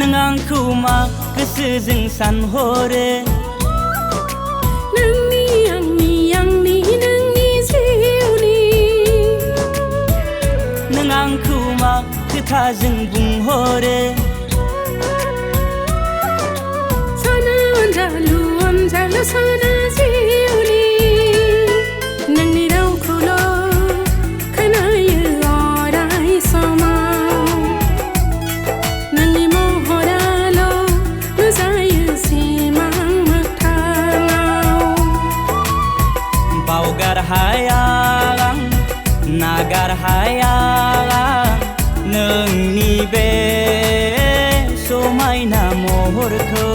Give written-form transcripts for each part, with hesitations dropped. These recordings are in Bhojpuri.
नों आंखौ मा गोसोजों सानहरो नोंनि आंनि नोंनि जिउनि नों आंखौ मा खोथाजों बुंहरो साना अनजालु साना जिउनि नोंनि रावखौल' खोनायो अराय समाव नोंनि महराल' नुजायो सिमां मोगथाङाव बावगार हाया आं नागार हाया आं नोंनि बे समायना महरखौ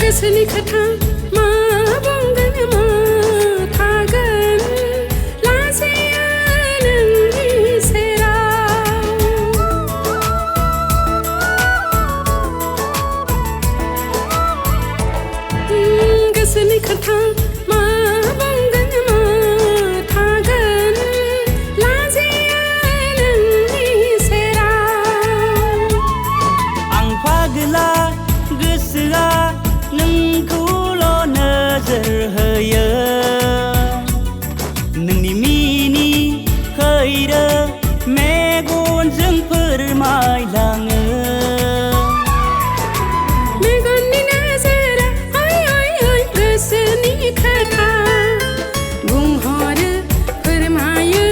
गोसोनि खोथा मा बुंगोन मा थागोन लाजियो नोंनि सेराव गोसोनि खोथा मा बुंगोन मा थागोन लाजियो नोंनि सेराव आं फागला गोसोआ नोंखौल' नोजोर होयो नोंनि मिनि खैरो मेगनजों फोरमायलाङो मेगननि नोजोरा गोसोनि खोथा बुंहरो फोरमायो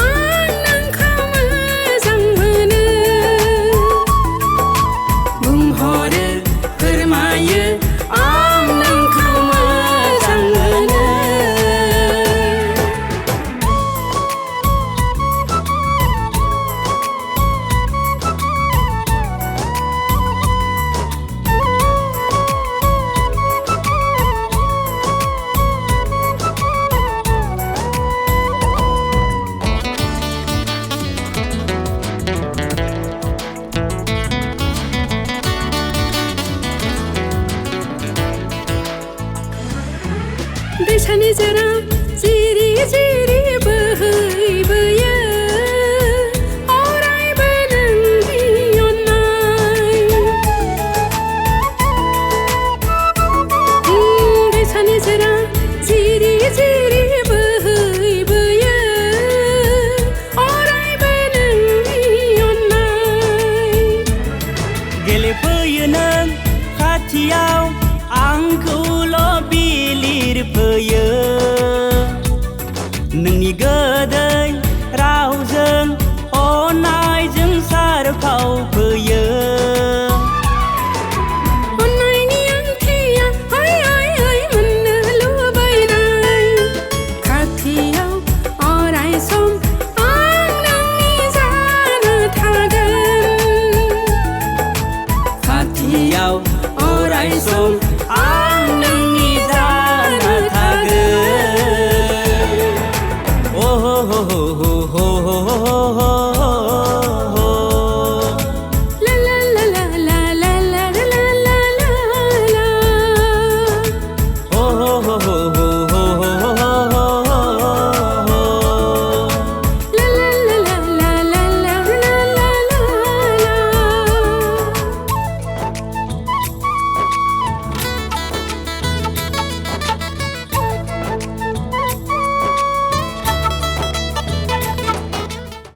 आं नोंखौ मोजां मोनो बुंहरो फोरमायो आं नोंखौ मोजां मोनो दैसानि जरा जिरि जिरि बोहैबोयो अरायबो नोंनि अननाय दैसानि जरा जिरि जिरि बोहैबोयो अरायबो नोंनि अननाय गेलेफैयो नों खाथियाव आंखौल' बिलिरफैयो नोंनि गोदै रावजों अननायजों सारफावफैयो अननायनि ओंथिया मोननो लुबैनाय खाथियाव अराय सम आं नोंनि जानो थागोन खाथियाव अराय सम